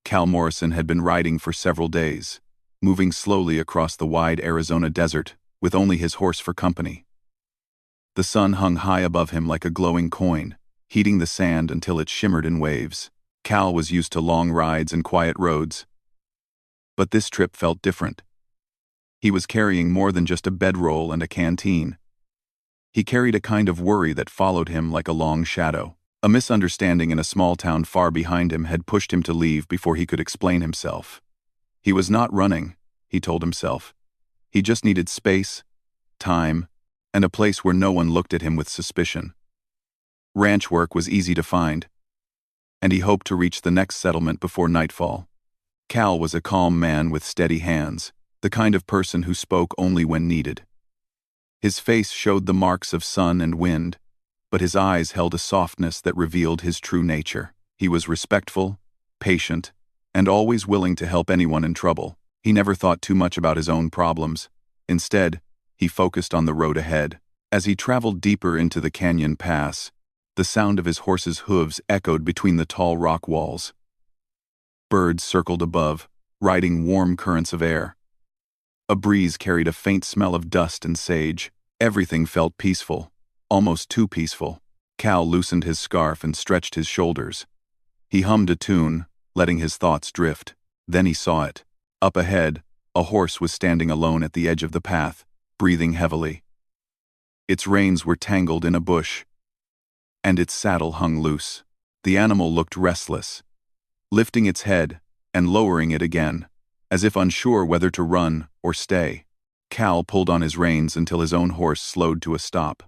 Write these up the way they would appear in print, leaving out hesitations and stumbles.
Cal Morrison had been riding for several days, moving slowly across the wide Arizona desert, with only his horse for company. The sun hung high above him like a glowing coin, heating the sand until it shimmered in waves. Cal was used to long rides and quiet roads, but this trip felt different. He was carrying more than just a bedroll and a canteen. He carried a kind of worry that followed him like a long shadow. A misunderstanding in a small town far behind him had pushed him to leave before he could explain himself. He was not running, he told himself. He just needed space, time, and a place where no one looked at him with suspicion. Ranch work was easy to find, and he hoped to reach the next settlement before nightfall. Cal was a calm man with steady hands, the kind of person who spoke only when needed. His face showed the marks of sun and wind, but his eyes held a softness that revealed his true nature. He was respectful, patient, and always willing to help anyone in trouble. He never thought too much about his own problems. Instead, he focused on the road ahead. As he traveled deeper into the canyon pass, the sound of his horse's hooves echoed between the tall rock walls. Birds circled above, riding warm currents of air. A breeze carried a faint smell of dust and sage. Everything felt peaceful, almost too peaceful. Cal loosened his scarf and stretched his shoulders. He hummed a tune, letting his thoughts drift. Then he saw it. Up ahead, a horse was standing alone at the edge of the path, breathing heavily. Its reins were tangled in a bush, and its saddle hung loose. The animal looked restless, lifting its head and lowering it again, as if unsure whether to run or stay. Cal pulled on his reins until his own horse slowed to a stop.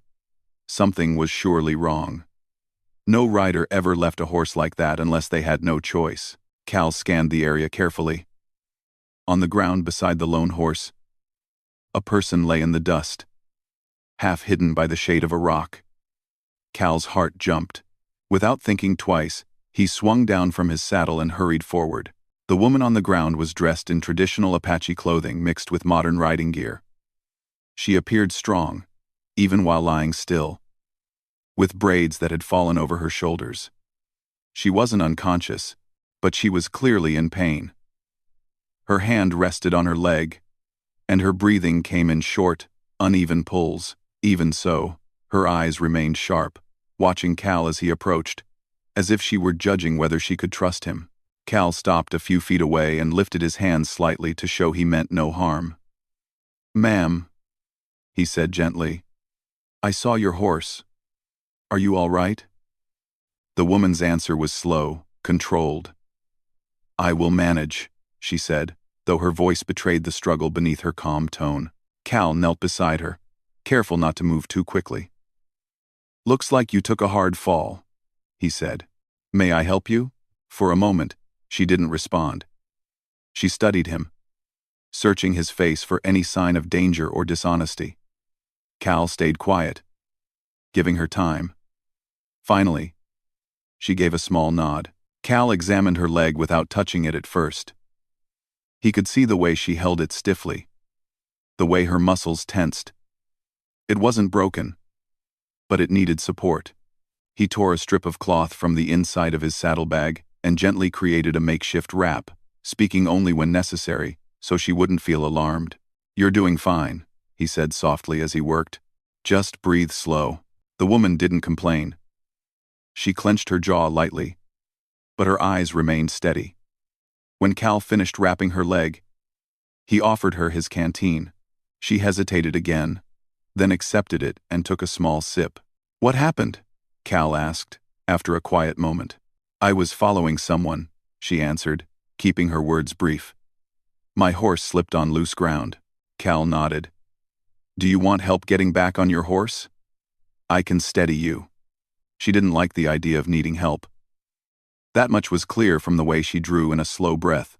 Something was surely wrong. No rider ever left a horse like that unless they had no choice. Cal scanned the area carefully. On the ground beside the lone horse, a person lay in the dust, half hidden by the shade of a rock. Cal's heart jumped. Without thinking twice, he swung down from his saddle and hurried forward. The woman on the ground was dressed in traditional Apache clothing mixed with modern riding gear. She appeared strong, even while lying still, with braids that had fallen over her shoulders. She wasn't unconscious, but she was clearly in pain. Her hand rested on her leg, and her breathing came in short, uneven pulls. Even so, her eyes remained sharp, watching Cal as he approached, as if she were judging whether she could trust him. Cal stopped a few feet away and lifted his hand slightly to show he meant no harm. "Ma'am," he said gently, "I saw your horse. Are you all right?" The woman's answer was slow, controlled. "I will manage," she said, though her voice betrayed the struggle beneath her calm tone. Cal knelt beside her, careful not to move too quickly. "Looks like you took a hard fall," he said. "May I help you?" For a moment, she didn't respond. She studied him, searching his face for any sign of danger or dishonesty. Cal stayed quiet, giving her time. Finally, she gave a small nod. Cal examined her leg without touching it at first. He could see the way she held it stiffly, the way her muscles tensed. It wasn't broken, but it needed support. He tore a strip of cloth from the inside of his saddlebag and gently created a makeshift wrap, speaking only when necessary, so she wouldn't feel alarmed. "You're doing fine," he said softly as he worked. "Just breathe slow." The woman didn't complain. She clenched her jaw lightly, but her eyes remained steady. When Cal finished wrapping her leg, he offered her his canteen. She hesitated again, then accepted it and took a small sip. "What happened?" Cal asked, after a quiet moment. "I was following someone," she answered, keeping her words brief. "My horse slipped on loose ground." Cal nodded. "Do you want help getting back on your horse? I can steady you." She didn't like the idea of needing help. That much was clear from the way she drew in a slow breath,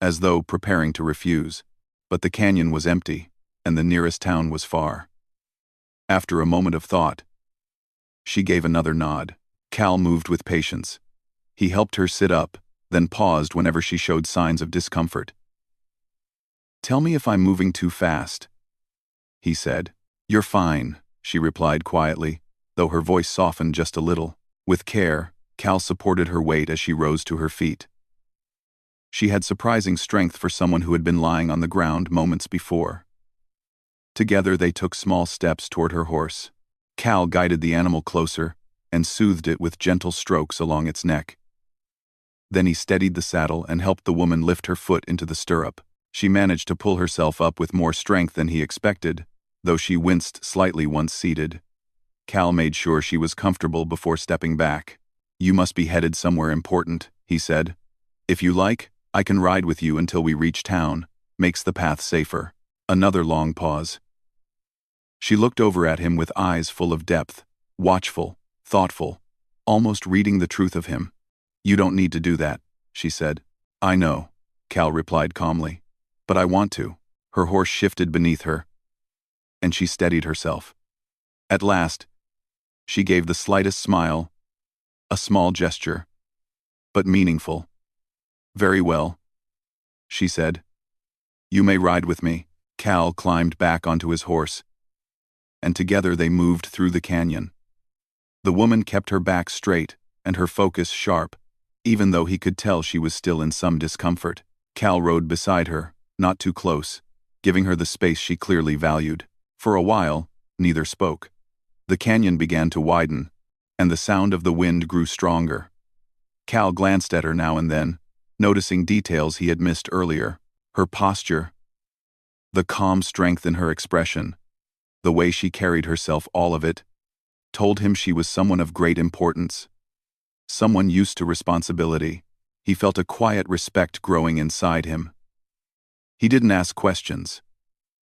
as though preparing to refuse. But the canyon was empty, and the nearest town was far. After a moment of thought, she gave another nod. Cal moved with patience. He helped her sit up, then paused whenever she showed signs of discomfort. "Tell me if I'm moving too fast," he said. "You're fine," she replied quietly, though her voice softened just a little. With care, Cal supported her weight as she rose to her feet. She had surprising strength for someone who had been lying on the ground moments before. Together they took small steps toward her horse. Cal guided the animal closer and soothed it with gentle strokes along its neck. Then he steadied the saddle and helped the woman lift her foot into the stirrup. She managed to pull herself up with more strength than he expected, though she winced slightly once seated. Cal made sure she was comfortable before stepping back. "You must be headed somewhere important," he said. "If you like, I can ride with you until we reach town. Makes the path safer." Another long pause. She looked over at him with eyes full of depth, watchful, thoughtful, almost reading the truth of him. "You don't need to do that," she said. "I know," Cal replied calmly. "But I want to." Her horse shifted beneath her, and she steadied herself. At last, she gave the slightest smile, a small gesture, but meaningful. "Very well," she said. "You may ride with me." Cal climbed back onto his horse, and together they moved through the canyon. The woman kept her back straight and her focus sharp, even though he could tell she was still in some discomfort. Cal rode beside her, not too close, giving her the space she clearly valued. For a while, neither spoke. The canyon began to widen, and the sound of the wind grew stronger. Cal glanced at her now and then, noticing details he had missed earlier. Her posture, the calm strength in her expression, the way she carried herself, all of it, told him she was someone of great importance. Someone used to responsibility. He felt a quiet respect growing inside him. He didn't ask questions.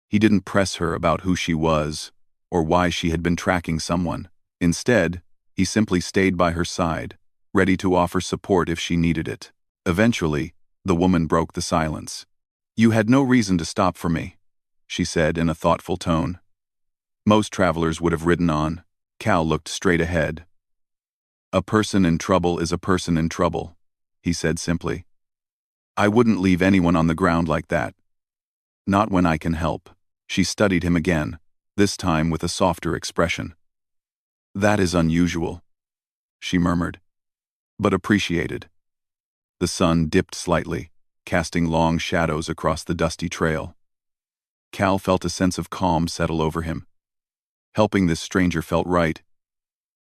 He didn't press her about who she was or why she had been tracking someone. Instead, he simply stayed by her side, ready to offer support if she needed it. Eventually, the woman broke the silence. "You had no reason to stop for me," she said in a thoughtful tone. Most travelers would have ridden on. Cal looked straight ahead. "A person in trouble is a person in trouble," he said simply. "I wouldn't leave anyone on the ground like that. Not when I can help." She studied him again, this time with a softer expression. "That is unusual," she murmured, "but appreciated." The sun dipped slightly, casting long shadows across the dusty trail. Cal felt a sense of calm settle over him. Helping this stranger felt right,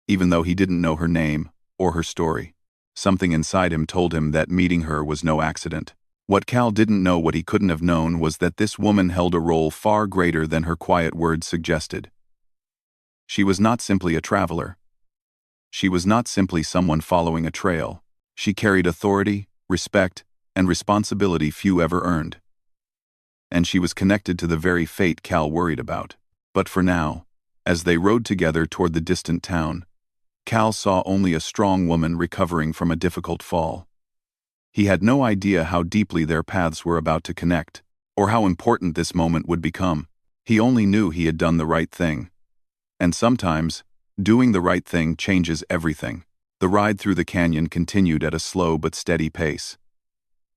even though he didn't know her name or her story. Something inside him told him that meeting her was no accident. What Cal didn't know, what he couldn't have known, was that this woman held a role far greater than her quiet words suggested. She was not simply a traveler. She was not simply someone following a trail. She carried authority, respect, and responsibility few ever earned. And she was connected to the very fate Cal worried about. But for now, as they rode together toward the distant town, Cal saw only a strong woman recovering from a difficult fall. He had no idea how deeply their paths were about to connect, or how important this moment would become. He only knew he had done the right thing. And sometimes, doing the right thing changes everything. The ride through the canyon continued at a slow but steady pace.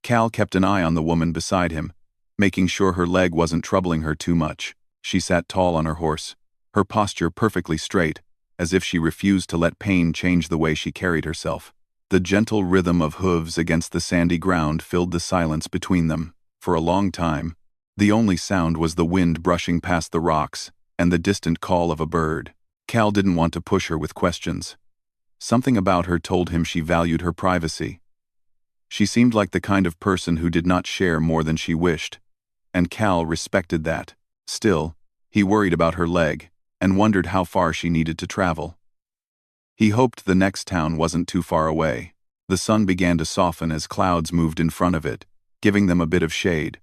Cal kept an eye on the woman beside him, making sure her leg wasn't troubling her too much. She sat tall on her horse, her posture perfectly straight, as if she refused to let pain change the way she carried herself. The gentle rhythm of hooves against the sandy ground filled the silence between them. For a long time, the only sound was the wind brushing past the rocks and the distant call of a bird. Cal didn't want to push her with questions. Something about her told him she valued her privacy. She seemed like the kind of person who did not share more than she wished, and Cal respected that. Still, he worried about her leg and wondered how far she needed to travel. He hoped the next town wasn't too far away. The sun began to soften as clouds moved in front of it, giving them a bit of shade.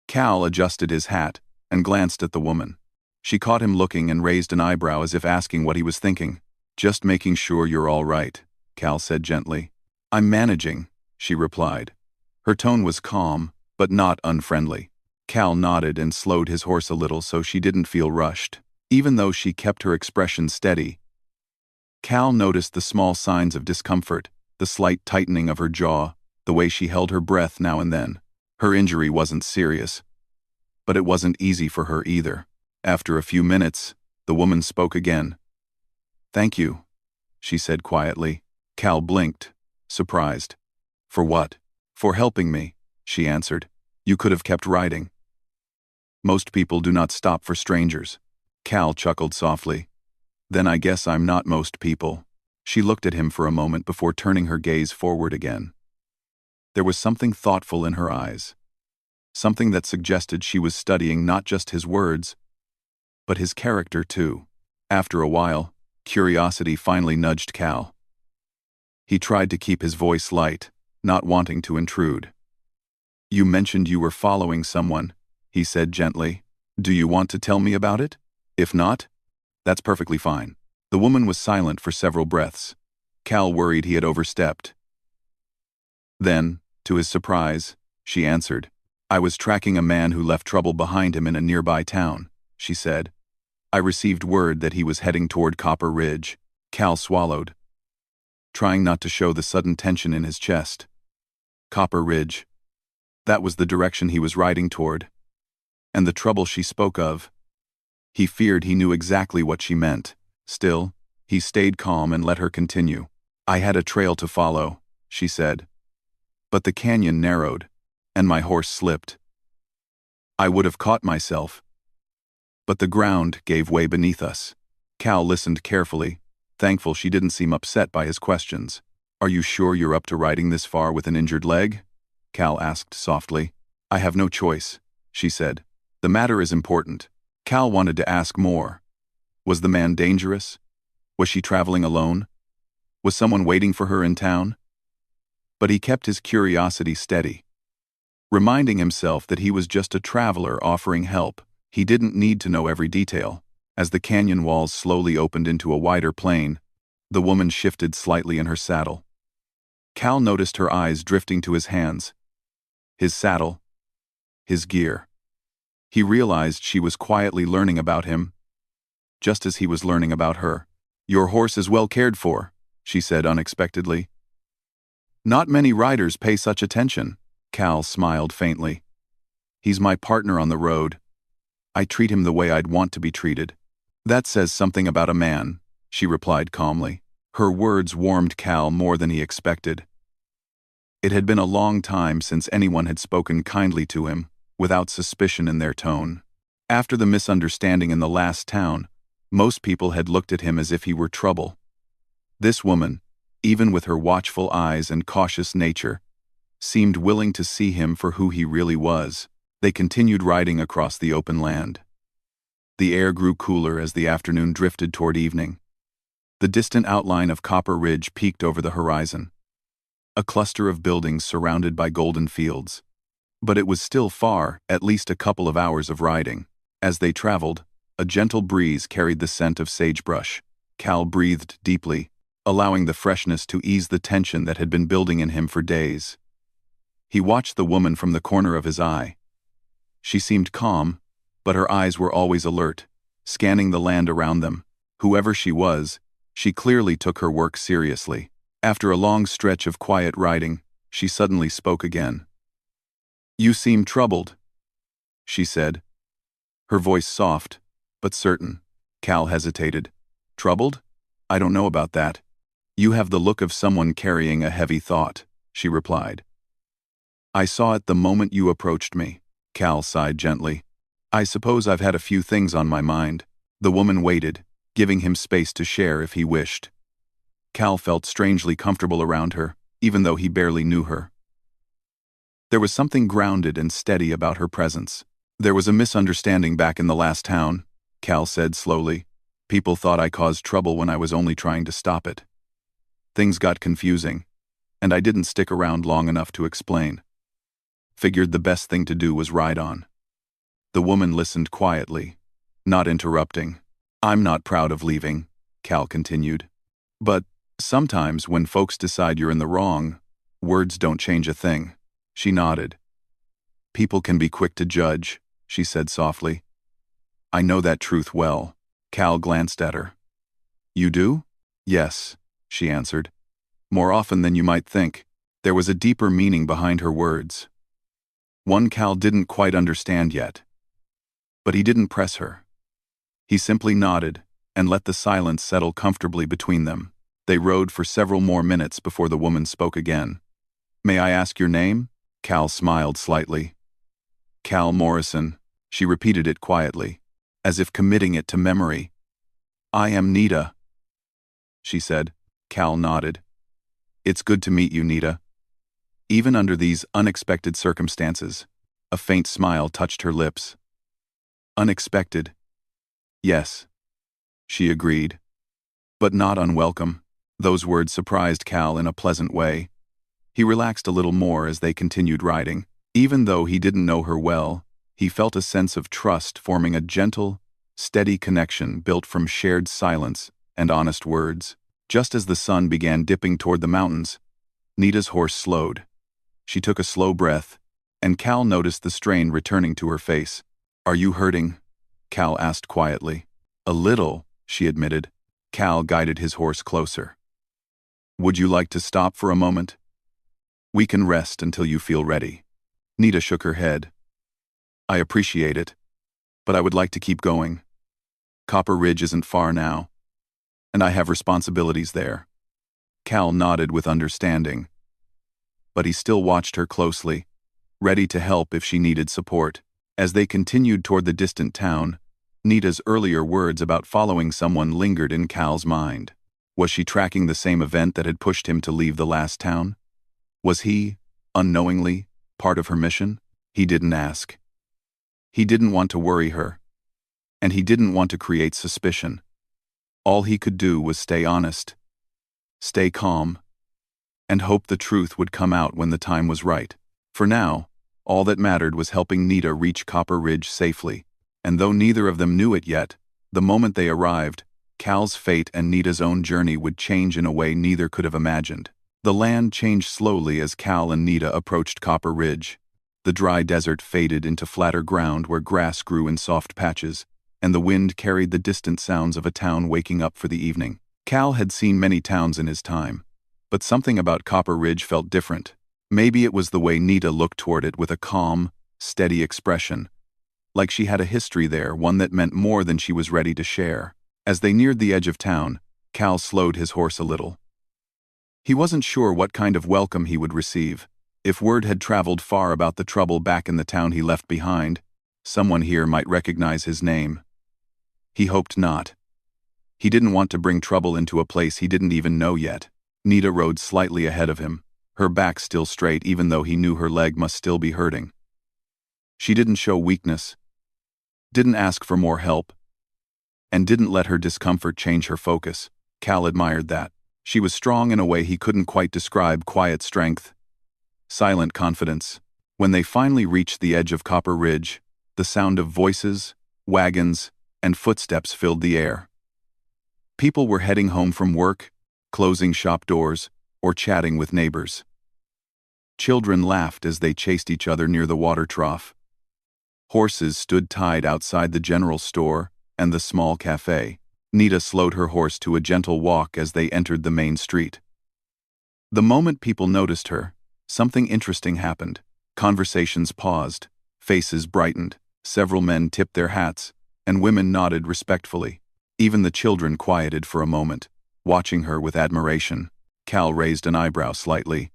Cal adjusted his hat and glanced at the woman. She caught him looking and raised an eyebrow as if asking what he was thinking. "Just making sure you're all right," Cal said gently. "I'm managing," she replied. Her tone was calm, but not unfriendly. Cal nodded and slowed his horse a little so she didn't feel rushed. Even though she kept her expression steady, Cal noticed the small signs of discomfort, the slight tightening of her jaw, the way she held her breath now and then. Her injury wasn't serious, but it wasn't easy for her either. After a few minutes, the woman spoke again. "Thank you," she said quietly. Cal blinked, surprised. "For what?" "For helping me," she answered. "You could have kept riding." "Most people do not stop for strangers." Cal chuckled softly. "Then I guess I'm not most people." She looked at him for a moment before turning her gaze forward again. There was something thoughtful in her eyes. Something that suggested she was studying not just his words, but his character too. After a while, curiosity finally nudged Cal. He tried to keep his voice light, not wanting to intrude. "You mentioned you were following someone," he said gently. "Do you want to tell me about it? If not, that's perfectly fine." The woman was silent for several breaths. Cal worried he had overstepped. Then, to his surprise, she answered. "I was tracking a man who left trouble behind him in a nearby town," she said. "I received word that he was heading toward Copper Ridge." Cal swallowed, trying not to show the sudden tension in his chest. Copper Ridge. That was the direction he was riding toward. And the trouble she spoke of. He feared he knew exactly what she meant. Still, he stayed calm and let her continue. "I had a trail to follow," she said. "But the canyon narrowed, and my horse slipped. I would have caught myself. But the ground gave way beneath us." Cal listened carefully, thankful she didn't seem upset by his questions. "Are you sure you're up to riding this far with an injured leg?" Cal asked softly. "I have no choice," she said. "The matter is important." Cal wanted to ask more. Was the man dangerous? Was she traveling alone? Was someone waiting for her in town? But he kept his curiosity steady, reminding himself that he was just a traveler offering help. He didn't need to know every detail. As the canyon walls slowly opened into a wider plain, the woman shifted slightly in her saddle. Cal noticed her eyes drifting to his hands, his saddle, his gear. He realized she was quietly learning about him, just as he was learning about her. "Your horse is well cared for," she said unexpectedly. "Not many riders pay such attention." Cal smiled faintly. "He's my partner on the road. I treat him the way I'd want to be treated." "That says something about a man," she replied calmly. Her words warmed Cal more than he expected. It had been a long time since anyone had spoken kindly to him, without suspicion in their tone. After the misunderstanding in the last town, most people had looked at him as if he were trouble. This woman, even with her watchful eyes and cautious nature, seemed willing to see him for who he really was. They continued riding across the open land. The air grew cooler as the afternoon drifted toward evening. The distant outline of Copper Ridge peeked over the horizon, a cluster of buildings surrounded by golden fields. But it was still far, at least a couple of hours of riding. As they traveled, a gentle breeze carried the scent of sagebrush. Cal breathed deeply, allowing the freshness to ease the tension that had been building in him for days. He watched the woman from the corner of his eye. She seemed calm, but her eyes were always alert, scanning the land around them. Whoever she was, she clearly took her work seriously. After a long stretch of quiet riding, she suddenly spoke again. "You seem troubled," she said, her voice soft, but certain. Cal hesitated. "Troubled? I don't know about that." "You have the look of someone carrying a heavy thought," she replied. "I saw it the moment you approached me." Cal sighed gently. "I suppose I've had a few things on my mind." The woman waited, giving him space to share if he wished. Cal felt strangely comfortable around her, even though he barely knew her. There was something grounded and steady about her presence. "There was a misunderstanding back in the last town," Cal said slowly. "People thought I caused trouble when I was only trying to stop it. Things got confusing, and I didn't stick around long enough to explain. Figured the best thing to do was ride on." The woman listened quietly, not interrupting. "I'm not proud of leaving," Cal continued. "But sometimes when folks decide you're in the wrong, words don't change a thing." She nodded. "People can be quick to judge," she said softly. "I know that truth well." Cal glanced at her. "You do?" "Yes," she answered. "More often than you might think." There was a deeper meaning behind her words, one Cal didn't quite understand yet. But he didn't press her. He simply nodded and let the silence settle comfortably between them. They rode for several more minutes before the woman spoke again. May I ask your name? Cal smiled slightly. Cal Morrison. She repeated it quietly, as if committing it to memory. I am Nita, she said. Cal nodded. It's good to meet you, Nita. Even under these unexpected circumstances, a faint smile touched her lips. Unexpected. Yes, she agreed. But not unwelcome. Those words surprised Cal in a pleasant way. He relaxed a little more as they continued riding. Even though he didn't know her well, he felt a sense of trust forming a gentle, steady connection built from shared silence and honest words. Just as the sun began dipping toward the mountains, Nita's horse slowed. She took a slow breath, and Cal noticed the strain returning to her face. Are you hurting? Cal asked quietly. A little, she admitted. Cal guided his horse closer. Would you like to stop for a moment? We can rest until you feel ready. Nita shook her head. I appreciate it, but I would like to keep going. Copper Ridge isn't far now, and I have responsibilities there. Cal nodded with understanding, but he still watched her closely, ready to help if she needed support. As they continued toward the distant town, Nita's earlier words about following someone lingered in Cal's mind. Was she tracking the same event that had pushed him to leave the last town? Was he, unknowingly, part of her mission? He didn't ask. He didn't want to worry her, and he didn't want to create suspicion. All he could do was stay honest, stay calm, and hope the truth would come out when the time was right. For now, all that mattered was helping Nita reach Copper Ridge safely, and though neither of them knew it yet, the moment they arrived, Cal's fate and Nita's own journey would change in a way neither could have imagined. The land changed slowly as Cal and Nita approached Copper Ridge. The dry desert faded into flatter ground where grass grew in soft patches, and the wind carried the distant sounds of a town waking up for the evening. Cal had seen many towns in his time, but something about Copper Ridge felt different. Maybe it was the way Nita looked toward it with a calm, steady expression, like she had a history there, one that meant more than she was ready to share. As they neared the edge of town, Cal slowed his horse a little. He wasn't sure what kind of welcome he would receive. If word had traveled far about the trouble back in the town he left behind, someone here might recognize his name. He hoped not. He didn't want to bring trouble into a place he didn't even know yet. Nita rode slightly ahead of him, her back still straight even though he knew her leg must still be hurting. She didn't show weakness, didn't ask for more help, and didn't let her discomfort change her focus. Cal admired that. She was strong in a way he couldn't quite describe, quiet strength, silent confidence. When they finally reached the edge of Copper Ridge, the sound of voices, wagons, and footsteps filled the air. People were heading home from work, closing shop doors, or chatting with neighbors. Children laughed as they chased each other near the water trough. Horses stood tied outside the general store and the small cafe. Nita slowed her horse to a gentle walk as they entered the main street. The moment people noticed her, something interesting happened. Conversations paused, faces brightened, several men tipped their hats, and women nodded respectfully. Even the children quieted for a moment, watching her with admiration. Cal raised an eyebrow slightly.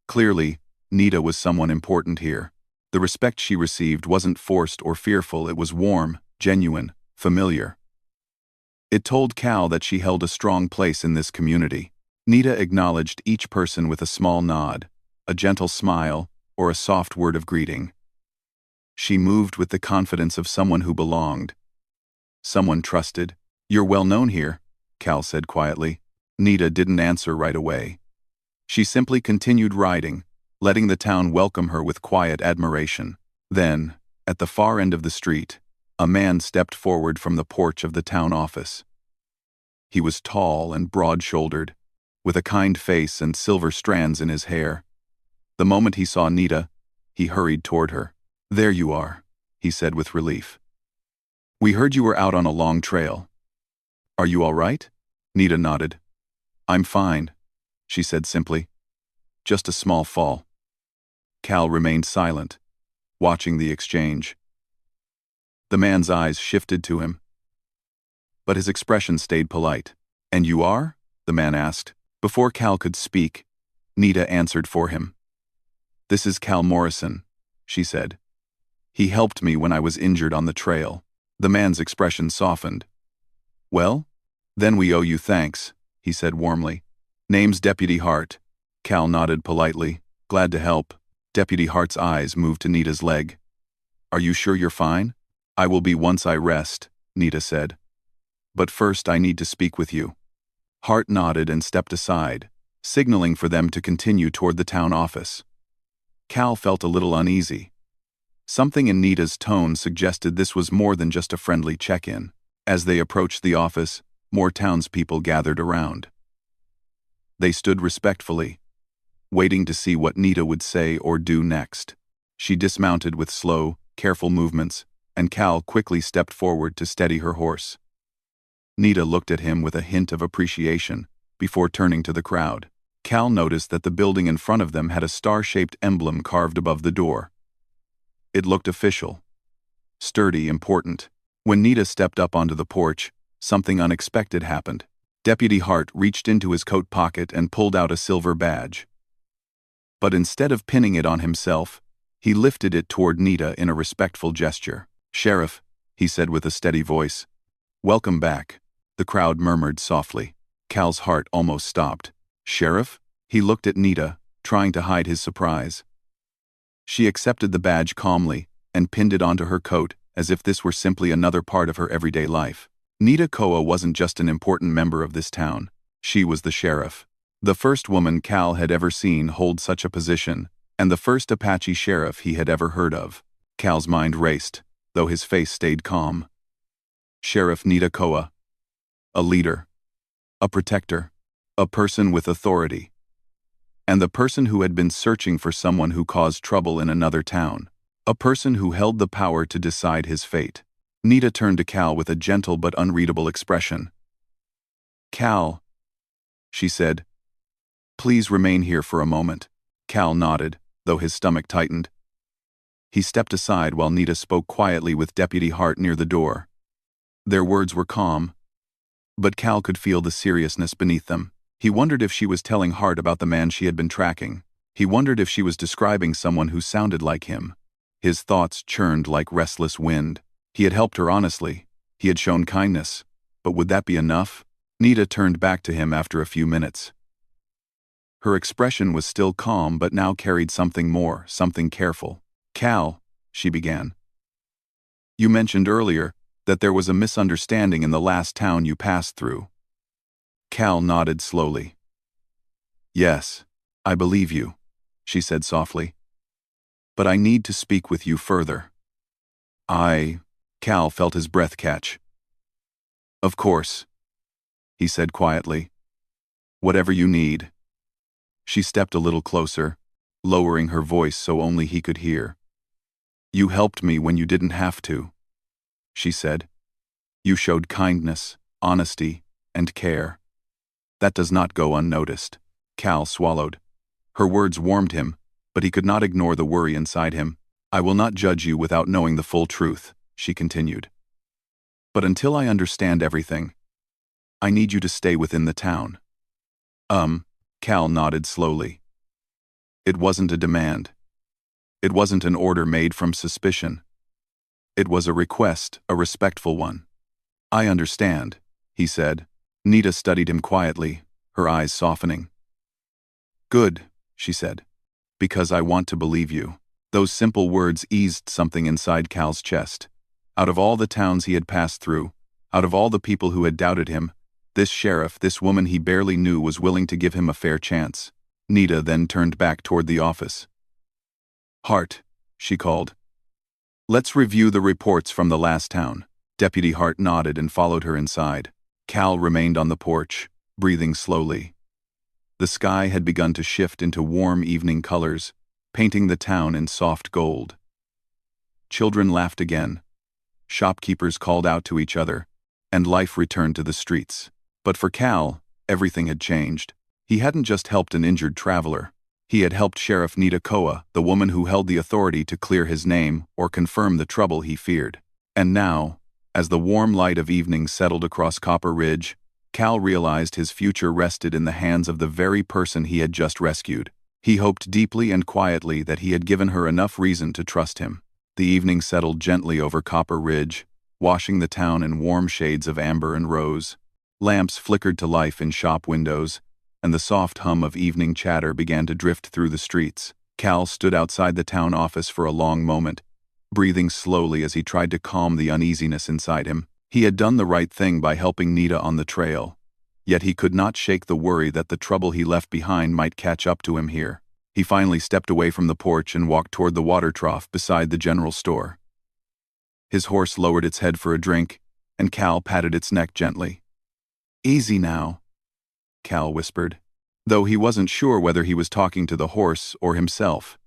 Clearly, Nita was someone important here. The respect she received wasn't forced or fearful, it was warm, genuine, familiar. It told Cal that she held a strong place in this community. Nita acknowledged each person with a small nod, a gentle smile, or a soft word of greeting. She moved with the confidence of someone who belonged, someone trusted. You're well known here, Cal said quietly. Nita didn't answer right away. She simply continued riding, letting the town welcome her with quiet admiration. Then, at the far end of the street, a man stepped forward from the porch of the town office. He was tall and broad-shouldered, with a kind face and silver strands in his hair. The moment he saw Nita, he hurried toward her. There you are, he said with relief. We heard you were out on a long trail. Are you all right? Nita nodded. I'm fine, she said simply. Just a small fall. Cal remained silent, watching the exchange. The man's eyes shifted to him, but his expression stayed polite. And you are? The man asked. Before Cal could speak, Nita answered for him. "This is Cal Morrison," she said. "He helped me when I was injured on the trail." The man's expression softened. "Well, then we owe you thanks," he said warmly. "Name's Deputy Hart." Cal nodded politely. "Glad to help." Deputy Hart's eyes moved to Nita's leg. "Are you sure you're fine?" "I will be once I rest," Nita said. "But first I need to speak with you." Hart nodded and stepped aside, signaling for them to continue toward the town office. Cal felt a little uneasy. Something in Nita's tone suggested this was more than just a friendly check-in. As they approached the office, more townspeople gathered around. They stood respectfully, waiting to see what Nita would say or do next. She dismounted with slow, careful movements, and Cal quickly stepped forward to steady her horse. Nita looked at him with a hint of appreciation before turning to the crowd. Cal noticed that the building in front of them had a star-shaped emblem carved above the door. It looked official, sturdy, important. When Nita stepped up onto the porch, something unexpected happened. Deputy Hart reached into his coat pocket and pulled out a silver badge. But instead of pinning it on himself, he lifted it toward Nita in a respectful gesture. "Sheriff," he said with a steady voice. "Welcome back." The crowd murmured softly. Cal's heart almost stopped. "Sheriff?" He looked at Nita, trying to hide his surprise. She accepted the badge calmly and pinned it onto her coat as if this were simply another part of her everyday life. Nita Koa wasn't just an important member of this town. She was the sheriff. The first woman Cal had ever seen hold such a position, and the first Apache sheriff he had ever heard of. Cal's mind raced, though his face stayed calm. Sheriff Nita Koa. A leader. A protector. A person with authority. And the person who had been searching for someone who caused trouble in another town. A person who held the power to decide his fate. Nita turned to Cal with a gentle but unreadable expression. "Cal," she said, "please remain here for a moment." Cal nodded, though his stomach tightened. He stepped aside while Nita spoke quietly with Deputy Hart near the door. Their words were calm, but Cal could feel the seriousness beneath them. He wondered if she was telling Hart about the man she had been tracking. He wondered if she was describing someone who sounded like him. His thoughts churned like restless wind. He had helped her honestly. He had shown kindness. But would that be enough? Nita turned back to him after a few minutes. Her expression was still calm but now carried something more, something careful. "Cal," she began. "You mentioned earlier that there was a misunderstanding in the last town you passed through." Cal nodded slowly. "Yes, I believe you," she said softly. "But I need to speak with you further." Cal felt his breath catch. "Of course," he said quietly. "Whatever you need." She stepped a little closer, lowering her voice so only he could hear. "You helped me when you didn't have to," she said. "You showed kindness, honesty, and care. That does not go unnoticed." Cal swallowed. Her words warmed him, but he could not ignore the worry inside him. "I will not judge you without knowing the full truth," she continued. "But until I understand everything, I need you to stay within the town." Cal nodded slowly. It wasn't a demand. It wasn't an order made from suspicion. It was a request, a respectful one. "I understand," he said. Nita studied him quietly, her eyes softening. "Good," she said. "Because I want to believe you." Those simple words eased something inside Cal's chest. Out of all the towns he had passed through, out of all the people who had doubted him, this sheriff, this woman he barely knew, was willing to give him a fair chance. Nita then turned back toward the office. "Hart," she called. "Let's review the reports from the last town." Deputy Hart nodded and followed her inside. Cal remained on the porch, breathing slowly. The sky had begun to shift into warm evening colors, painting the town in soft gold. Children laughed again. Shopkeepers called out to each other, and life returned to the streets. But for Cal, everything had changed. He hadn't just helped an injured traveler. He had helped Sheriff Nita Koa, the woman who held the authority to clear his name or confirm the trouble he feared. And now, as the warm light of evening settled across Copper Ridge, Cal realized his future rested in the hands of the very person he had just rescued. He hoped deeply and quietly that he had given her enough reason to trust him. The evening settled gently over Copper Ridge, washing the town in warm shades of amber and rose. Lamps flickered to life in shop windows, and the soft hum of evening chatter began to drift through the streets. Cal stood outside the town office for a long moment, breathing slowly as he tried to calm the uneasiness inside him. He had done the right thing by helping Nita on the trail, yet he could not shake the worry that the trouble he left behind might catch up to him here. He finally stepped away from the porch and walked toward the water trough beside the general store. His horse lowered its head for a drink, and Cal patted its neck gently. "Easy now," Cal whispered, though he wasn't sure whether he was talking to the horse or himself.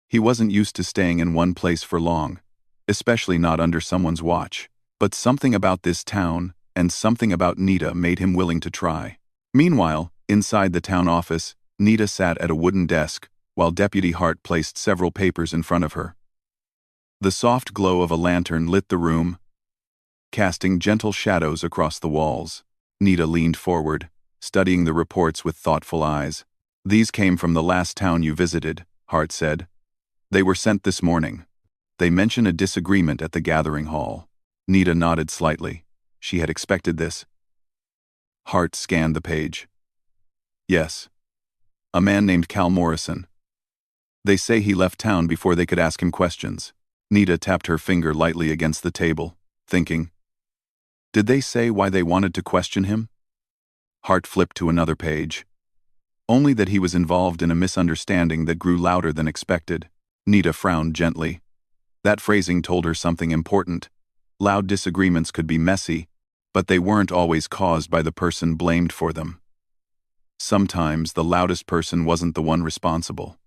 He wasn't used to staying in one place for long, especially not under someone's watch. But something about this town, and something about Nita made him willing to try. Meanwhile, inside the town office, Nita sat at a wooden desk, while Deputy Hart placed several papers in front of her. The soft glow of a lantern lit the room, casting gentle shadows across the walls. Nita leaned forward, studying the reports with thoughtful eyes. "These came from the last town you visited," Hart said. "They were sent this morning. They mention a disagreement at the gathering hall." Nita nodded slightly. She had expected this. Hart scanned the page. "Yes. A man named Cal Morrison. They say he left town before they could ask him questions." Nita tapped her finger lightly against the table, thinking. Did they say why they wanted to question him? Hart flipped to another page. Only that he was involved in a misunderstanding that grew louder than expected. Nita frowned gently. That phrasing told her something important. Loud disagreements could be messy, but they weren't always caused by the person blamed for them. Sometimes the loudest person wasn't the one responsible.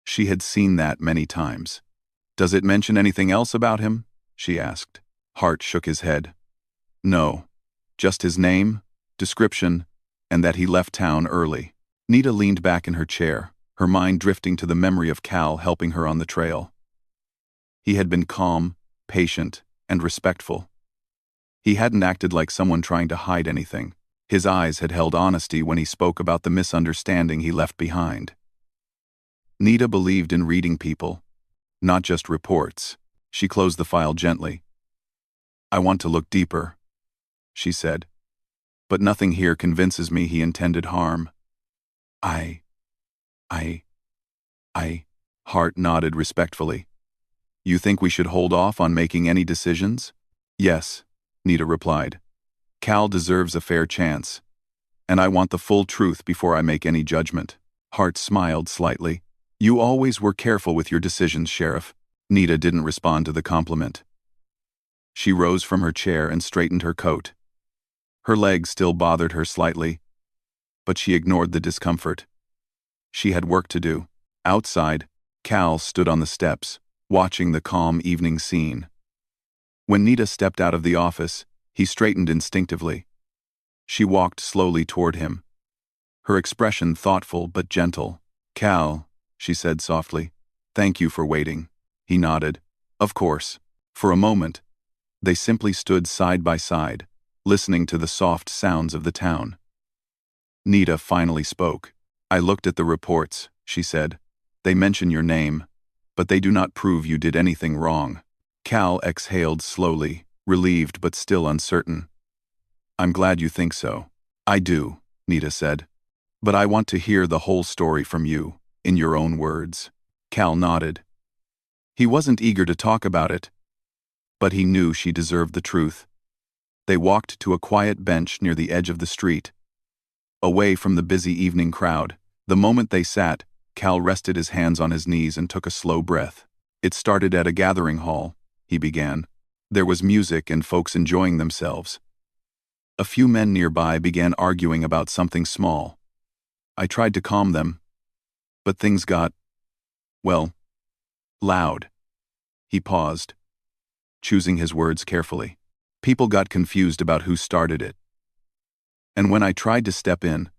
She had seen that many times. "Does it mention anything else about him?" she asked. Hart shook his head. "No. Just his name, description, and that he left town early." Nita leaned back in her chair, her mind drifting to the memory of Cal helping her on the trail. He had been calm, patient, and respectful. He hadn't acted like someone trying to hide anything. His eyes had held honesty when he spoke about the misunderstanding he left behind. Nita believed in reading people, not just reports. She closed the file gently. "I want to look deeper," she said. "But nothing here convinces me he intended harm." I. Hart nodded respectfully. "You think we should hold off on making any decisions?" "Yes," Nita replied. "Cal deserves a fair chance, and I want the full truth before I make any judgment." Hart smiled slightly. "You always were careful with your decisions, Sheriff." Nita didn't respond to the compliment. She rose from her chair and straightened her coat. Her legs still bothered her slightly, but she ignored the discomfort. She had work to do. Outside, Cal stood on the steps, watching the calm evening scene. When Nita stepped out of the office, he straightened instinctively. She walked slowly toward him, her expression thoughtful but gentle. "Cal," she said softly, "thank you for waiting." He nodded. "Of course." For a moment, they simply stood side by side, listening to the soft sounds of the town. Nita finally spoke. "I looked at the reports," she said. "They mention your name, but they do not prove you did anything wrong." Cal exhaled slowly, relieved but still uncertain. "I'm glad you think so." "I do," Nita said. "But I want to hear the whole story from you, in your own words." Cal nodded. He wasn't eager to talk about it, but he knew she deserved the truth. They walked to a quiet bench near the edge of the street, away from the busy evening crowd. The moment they sat, Cal rested his hands on his knees and took a slow breath. "It started at a gathering hall," he began. "There was music and folks enjoying themselves. A few men nearby began arguing about something small. I tried to calm them, but things got, well, loud." He paused, choosing his words carefully. "People got confused about who started it. And when I tried to step in,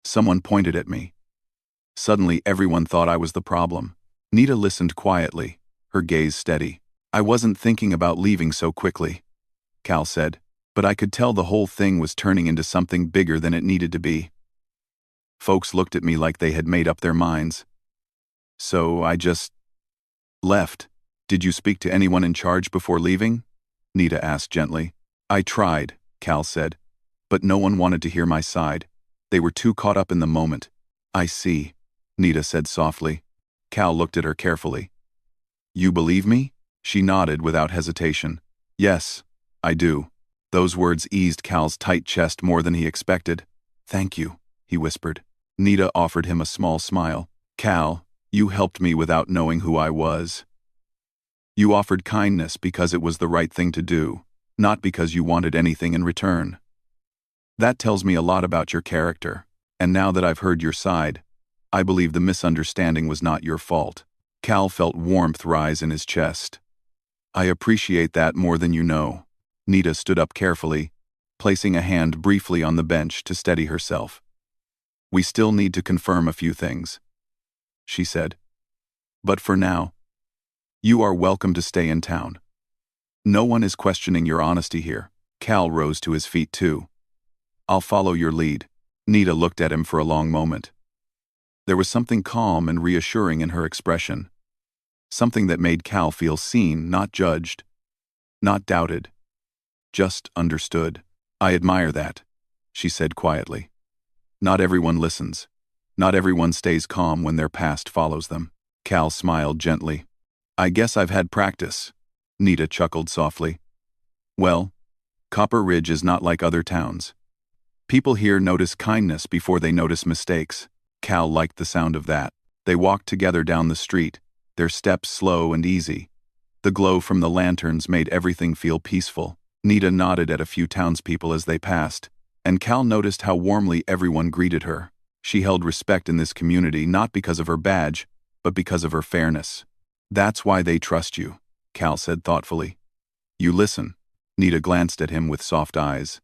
someone pointed at me. Suddenly everyone thought I was the problem." Nita listened quietly, her gaze steady. "I wasn't thinking about leaving so quickly," Cal said, "but I could tell the whole thing was turning into something bigger than it needed to be." Folks looked at me like they had made up their minds. So I just left. Did you speak to anyone in charge before leaving? Nita asked gently. I tried, Cal said. But no one wanted to hear my side. They were too caught up in the moment. I see, Nita said softly. Cal looked at her carefully. You believe me? She nodded without hesitation. Yes, I do. Those words eased Cal's tight chest more than he expected. Thank you, he whispered. Nita offered him a small smile. Cal, you helped me without knowing who I was. You offered kindness because it was the right thing to do, not because you wanted anything in return. That tells me a lot about your character, and now that I've heard your side, I believe the misunderstanding was not your fault. Cal felt warmth rise in his chest. I appreciate that more than you know. Nita stood up carefully, placing a hand briefly on the bench to steady herself. We still need to confirm a few things, she said. But for now, you are welcome to stay in town. No one is questioning your honesty here. Cal rose to his feet too. I'll follow your lead. Nita looked at him for a long moment. There was something calm and reassuring in her expression. Something that made Cal feel seen, not judged, not doubted, just understood. I admire that, she said quietly. Not everyone listens. Not everyone stays calm when their past follows them. Cal smiled gently. I guess I've had practice. Nita chuckled softly. Well, Copper Ridge is not like other towns. People here notice kindness before they notice mistakes. Cal liked the sound of that. They walked together down the street, their steps slow and easy. The glow from the lanterns made everything feel peaceful. Nita nodded at a few townspeople as they passed, and Cal noticed how warmly everyone greeted her. She held respect in this community not because of her badge, but because of her fairness. That's why they trust you, Cal said thoughtfully. You listen. Nita glanced at him with soft eyes.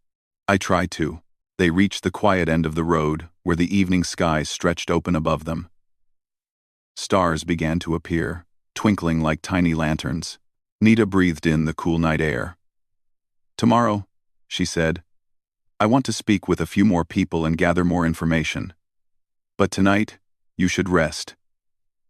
I try to. They reached the quiet end of the road, where the evening sky stretched open above them. Stars began to appear, twinkling like tiny lanterns. Nita breathed in the cool night air. Tomorrow, she said, I want to speak with a few more people and gather more information. But tonight, you should rest.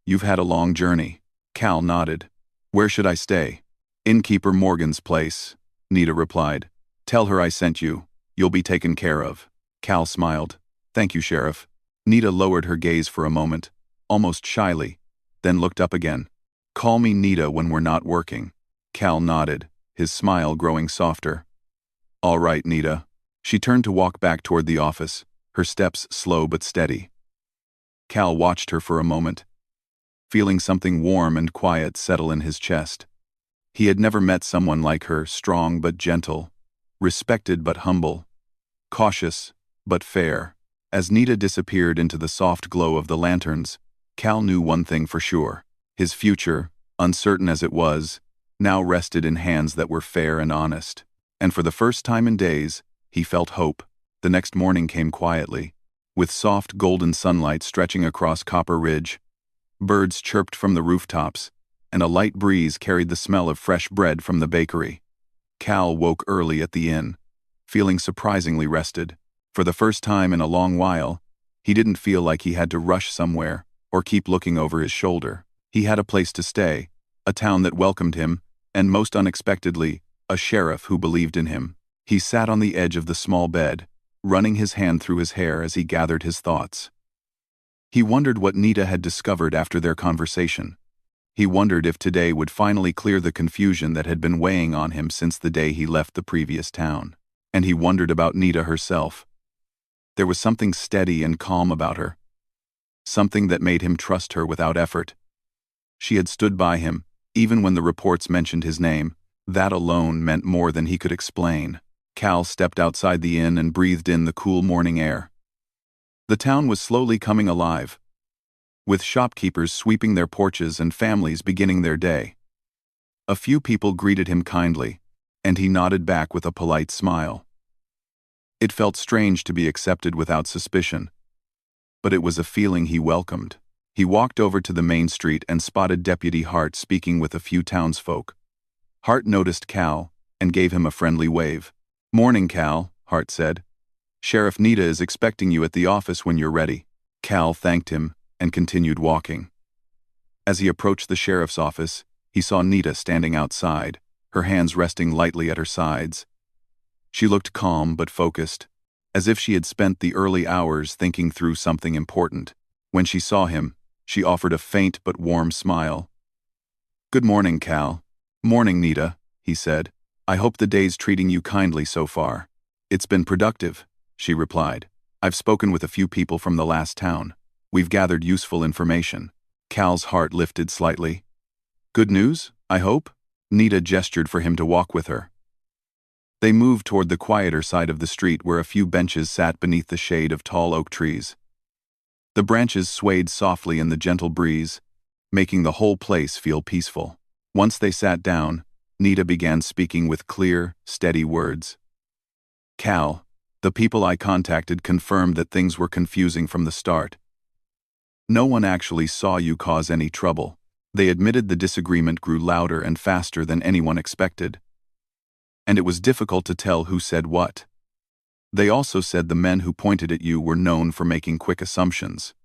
You've had a long journey. Cal nodded. Where should I stay? Innkeeper Morgan's place, Nita replied. Tell her I sent you. You'll be taken care of. Cal smiled. Thank you, Sheriff. Nita lowered her gaze for a moment, almost shyly, then looked up again. Call me Nita when we're not working. Cal nodded, his smile growing softer. All right, Nita. She turned to walk back toward the office, her steps slow but steady. Cal watched her for a moment, feeling something warm and quiet settle in his chest. He had never met someone like her, strong but gentle, respected but humble, cautious but fair. As Nita disappeared into the soft glow of the lanterns, Cal knew one thing for sure. His future, uncertain as it was, now rested in hands that were fair and honest. And for the first time in days, he felt hope. The next morning came quietly, with soft golden sunlight stretching across Copper Ridge. Birds chirped from the rooftops, and a light breeze carried the smell of fresh bread from the bakery. Cal woke early at the inn, feeling surprisingly rested. For the first time in a long while, he didn't feel like he had to rush somewhere or keep looking over his shoulder. He had a place to stay, a town that welcomed him, and most unexpectedly, a sheriff who believed in him. He sat on the edge of the small bed, running his hand through his hair as he gathered his thoughts. He wondered what Nita had discovered after their conversation. He wondered if today would finally clear the confusion that had been weighing on him since the day he left the previous town. And he wondered about Nita herself. There was something steady and calm about her, something that made him trust her without effort. She had stood by him, even when the reports mentioned his name. That alone meant more than he could explain. Cal stepped outside the inn and breathed in the cool morning air. The town was slowly coming alive, with shopkeepers sweeping their porches and families beginning their day. A few people greeted him kindly, and he nodded back with a polite smile. It felt strange to be accepted without suspicion, but it was a feeling he welcomed. He walked over to the main street and spotted Deputy Hart speaking with a few townsfolk. Hart noticed Cal and gave him a friendly wave. Morning, Cal, Hart said. Sheriff Nita is expecting you at the office when you're ready. Cal thanked him and continued walking. As he approached the sheriff's office, he saw Nita standing outside, her hands resting lightly at her sides. She looked calm but focused, as if she had spent the early hours thinking through something important. When she saw him, she offered a faint but warm smile. "Good morning, Cal." "Morning, Nita," he said. "I hope the day's treating you kindly so far." "It's been productive," she replied. "I've spoken with a few people from the last town. We've gathered useful information." Cal's heart lifted slightly. "Good news, I hope?" Nita gestured for him to walk with her. They moved toward the quieter side of the street where a few benches sat beneath the shade of tall oak trees. The branches swayed softly in the gentle breeze, making the whole place feel peaceful. Once they sat down, Nita began speaking with clear, steady words. "Cal, the people I contacted confirmed that things were confusing from the start. No one actually saw you cause any trouble. They admitted the disagreement grew louder and faster than anyone expected. And it was difficult to tell who said what. They also said the men who pointed at you were known for making quick assumptions."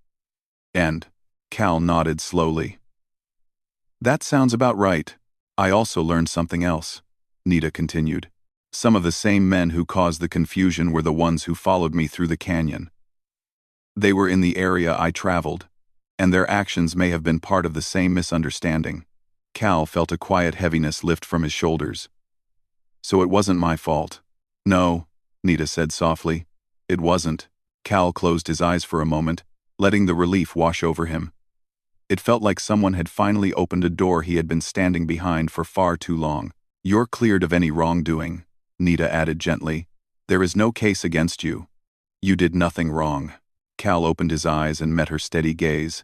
And Cal nodded slowly. "That sounds about right. I also learned something else," Nita continued. "Some of the same men who caused the confusion were the ones who followed me through the canyon. They were in the area I traveled, and their actions may have been part of the same misunderstanding." Cal felt a quiet heaviness lift from his shoulders. "So it wasn't my fault." "No," Nita said softly. "It wasn't." Cal closed his eyes for a moment, letting the relief wash over him. It felt like someone had finally opened a door he had been standing behind for far too long. "You're cleared of any wrongdoing," Nita added gently. "There is no case against you. You did nothing wrong." Cal opened his eyes and met her steady gaze.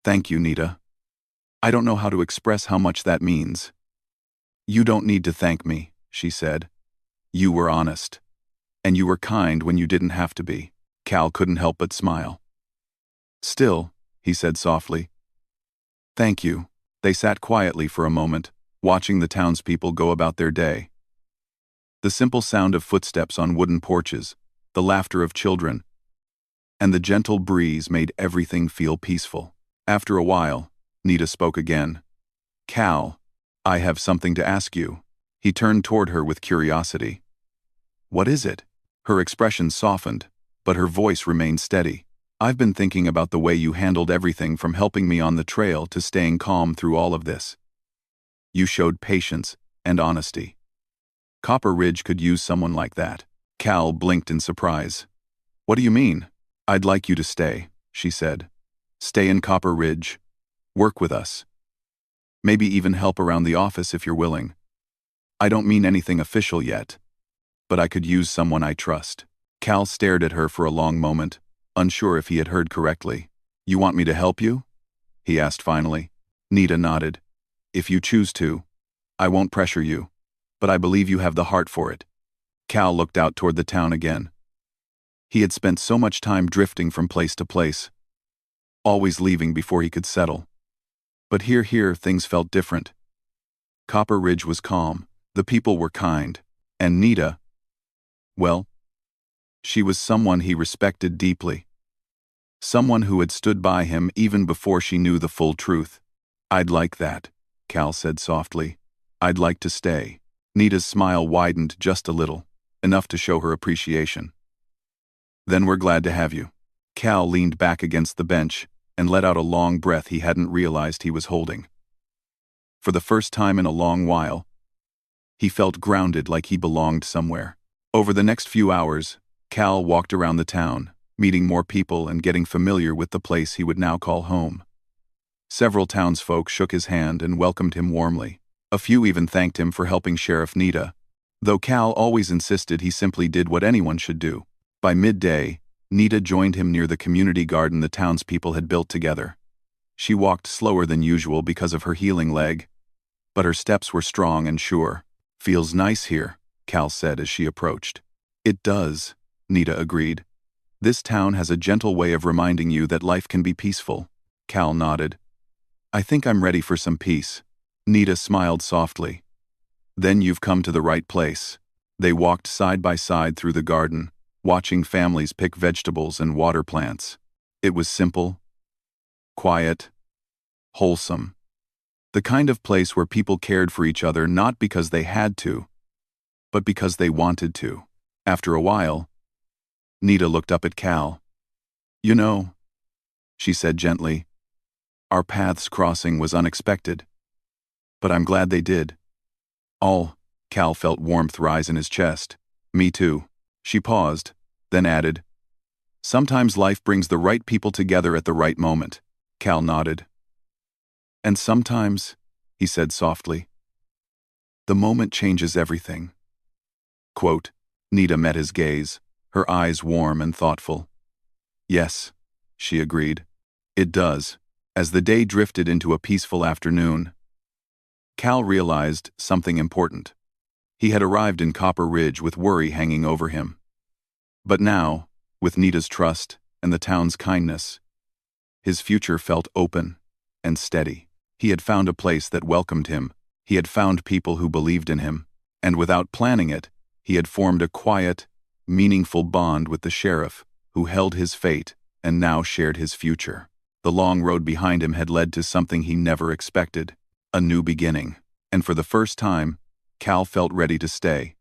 "Thank you, Nita. I don't know how to express how much that means." "You don't need to thank me," she said. "You were honest. And you were kind when you didn't have to be." Cal couldn't help but smile. "Still," he said softly. "Thank you." They sat quietly for a moment, watching the townspeople go about their day. The simple sound of footsteps on wooden porches, the laughter of children, and the gentle breeze made everything feel peaceful. After a while, Nita spoke again. "Cal, I have something to ask you." He turned toward her with curiosity. "What is it?" Her expression softened, but her voice remained steady. "I've been thinking about the way you handled everything from helping me on the trail to staying calm through all of this. You showed patience and honesty. Copper Ridge could use someone like that." Cal blinked in surprise. "What do you mean?" "I'd like you to stay," she said. "Stay in Copper Ridge. Work with us. Maybe even help around the office if you're willing. I don't mean anything official yet, but I could use someone I trust." Cal stared at her for a long moment, unsure if he had heard correctly. "You want me to help you?" he asked finally. Nita nodded. "If you choose to. I won't pressure you, but I believe you have the heart for it." Cal looked out toward the town again. He had spent so much time drifting from place to place, always leaving before he could settle. But here things felt different. Copper Ridge was calm, the people were kind, and Nita, well, she was someone he respected deeply. Someone who had stood by him even before she knew the full truth. "I'd like that," Cal said softly. "I'd like to stay." Nita's smile widened just a little, enough to show her appreciation. "Then we're glad to have you." Cal leaned back against the bench and let out a long breath he hadn't realized he was holding. For the first time in a long while, he felt grounded, like he belonged somewhere. Over the next few hours, Cal walked around the town, meeting more people and getting familiar with the place he would now call home. Several townsfolk shook his hand and welcomed him warmly. A few even thanked him for helping Sheriff Nita, though Cal always insisted he simply did what anyone should do. By midday, Nita joined him near the community garden the townspeople had built together. She walked slower than usual because of her healing leg, but her steps were strong and sure. "Feels nice here," Cal said as she approached. "It does," Nita agreed. "This town has a gentle way of reminding you that life can be peaceful." Cal nodded. "I think I'm ready for some peace." Nita smiled softly. "Then you've come to the right place." They walked side by side through the garden, watching families pick vegetables and water plants. It was simple, quiet, wholesome. The kind of place where people cared for each other not because they had to, but because they wanted to. After a while, Nita looked up at Cal. "You know," she said gently, "our paths crossing was unexpected. But I'm glad they did." Cal felt warmth rise in his chest. "Me too." She paused, then added, "Sometimes life brings the right people together at the right moment." Cal nodded. "And sometimes," he said softly, "the moment changes everything." Quote, Nita met his gaze, her eyes warm and thoughtful. "Yes," she agreed. "It does." As the day drifted into a peaceful afternoon, Cal realized something important. He had arrived in Copper Ridge with worry hanging over him. But now, with Nita's trust and the town's kindness, his future felt open and steady. He had found a place that welcomed him. He had found people who believed in him. And without planning it, he had formed a quiet, meaningful bond with the sheriff, who held his fate and now shared his future. The long road behind him had led to something he never expected, a new beginning. And for the first time, Cal felt ready to stay.